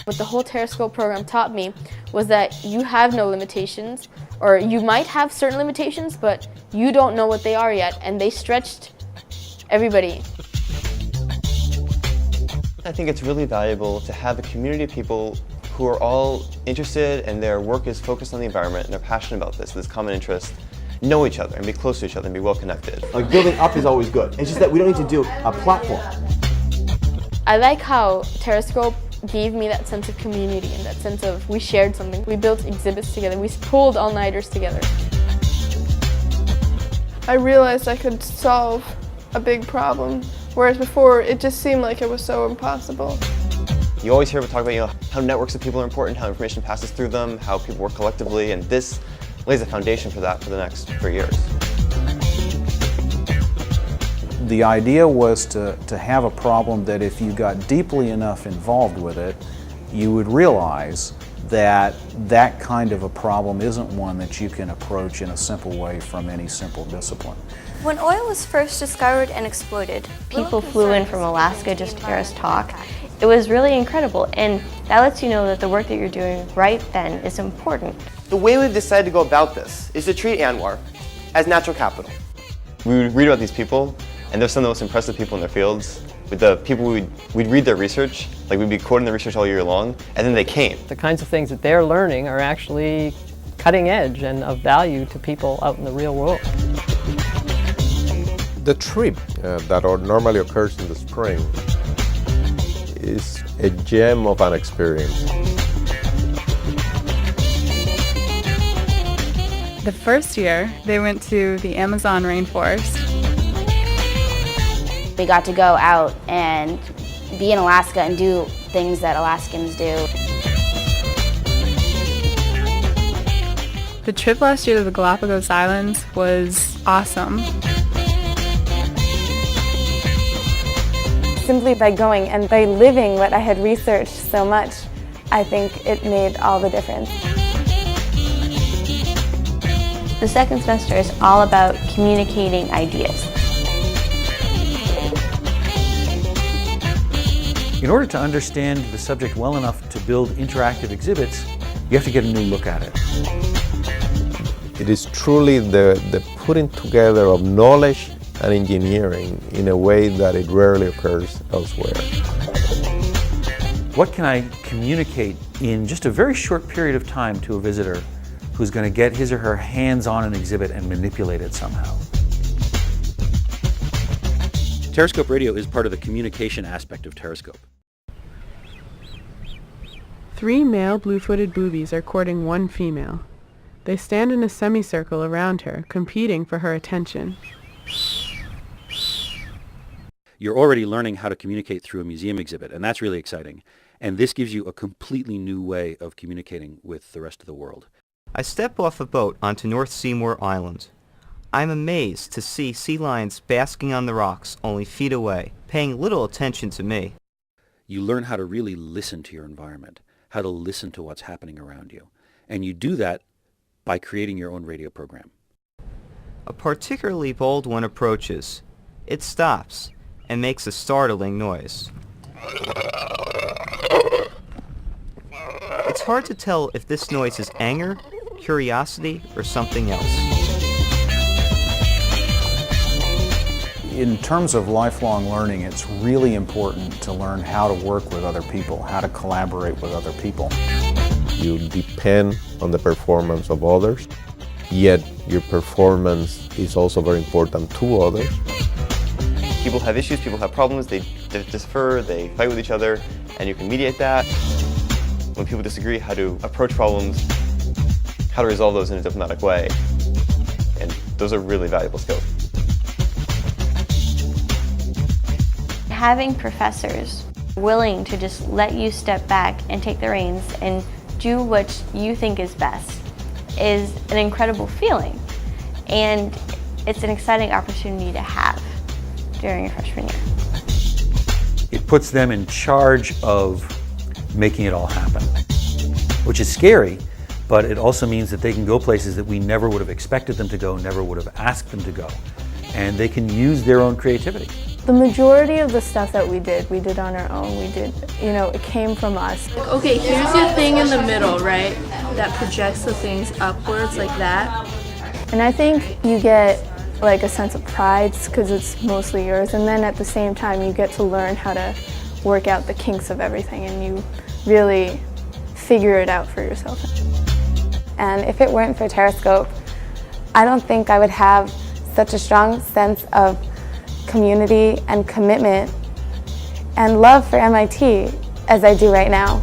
What the whole Terrascope program taught me was that you have no limitations, or you might have certain limitations, but you don't know what they are yet, and they stretched everybody. I think it's really valuable to have a community of people who are all interested and their work is focused on the environment and they're passionate about this common interest, know each other and be close to each other and be well connected. Like building up is always good. It's just that we don't need to do a platform. I like how Terrascope gave me that sense of community and that sense of we shared something. We built exhibits together. We pulled all-nighters together. I realized I could solve a big problem, whereas before it just seemed like it was so impossible. You always hear people talk about how networks of people are important, how information passes through them, how people work collectively, and this lays a foundation for that for the next 3 years. The idea was to have a problem that if you got deeply enough involved with it, you would realize that that kind of a problem isn't one that you can approach in a simple way from any simple discipline. When oil was first discovered and exploited, people flew in from Alaska just to hear us talk. It was really incredible, and that lets you know that the work that you're doing right then is important. The way we've decided to go about this is to treat Anwar as natural capital. We would read about these people, and they're some of the most impressive people in their fields. With the people we'd read their research, like we'd be quoting their research all year long, and then they came. The kinds of things that they're learning are actually cutting edge and of value to people out in the real world. The trip that normally occurs in the spring is a gem of an experience. The first year, they went to the Amazon rainforest. We got to go out and be in Alaska and do things that Alaskans do. The trip last year to the Galapagos Islands was awesome. Simply by going and by living what I had researched so much, I think it made all the difference. The second semester is all about communicating ideas. In order to understand the subject well enough to build interactive exhibits, you have to get a new look at it. It is truly the putting together of knowledge and engineering in a way that it rarely occurs elsewhere. What can I communicate in just a very short period of time to a visitor who's going to get his or her hands on an exhibit and manipulate it somehow? Terrascope Radio is part of the communication aspect of Terrascope. 3 male blue-footed boobies are courting one female. They stand in a semicircle around her, competing for her attention. You're already learning how to communicate through a museum exhibit, and that's really exciting. And this gives you a completely new way of communicating with the rest of the world. I step off a boat onto North Seymour Island. I'm amazed to see sea lions basking on the rocks only feet away, paying little attention to me. You learn how to really listen to your environment, how to listen to what's happening around you. And you do that by creating your own radio program. A particularly bold one approaches. It stops and makes a startling noise. It's hard to tell if this noise is anger, curiosity, or something else. In terms of lifelong learning, it's really important to learn how to work with other people, how to collaborate with other people. You depend on the performance of others, yet your performance is also very important to others. People have issues, people have problems, they differ, they fight with each other, and you can mediate that. When people disagree, how to approach problems, how to resolve those in a diplomatic way. And those are really valuable skills. Having professors willing to just let you step back and take the reins and do what you think is best is an incredible feeling. And it's an exciting opportunity to have during your freshman year. It puts them in charge of making it all happen, which is scary, but it also means that they can go places that we never would have expected them to go, never would have asked them to go. And they can use their own creativity. The majority of the stuff that we did on our own. We did, it came from us. Okay, here's your thing in the middle, right? That projects the things upwards like that. And I think you get like a sense of pride because it's mostly yours, and then at the same time you get to learn how to work out the kinks of everything, and you really figure it out for yourself. And if it weren't for Terrascope, I don't think I would have such a strong sense of community and commitment and love for MIT as I do right now.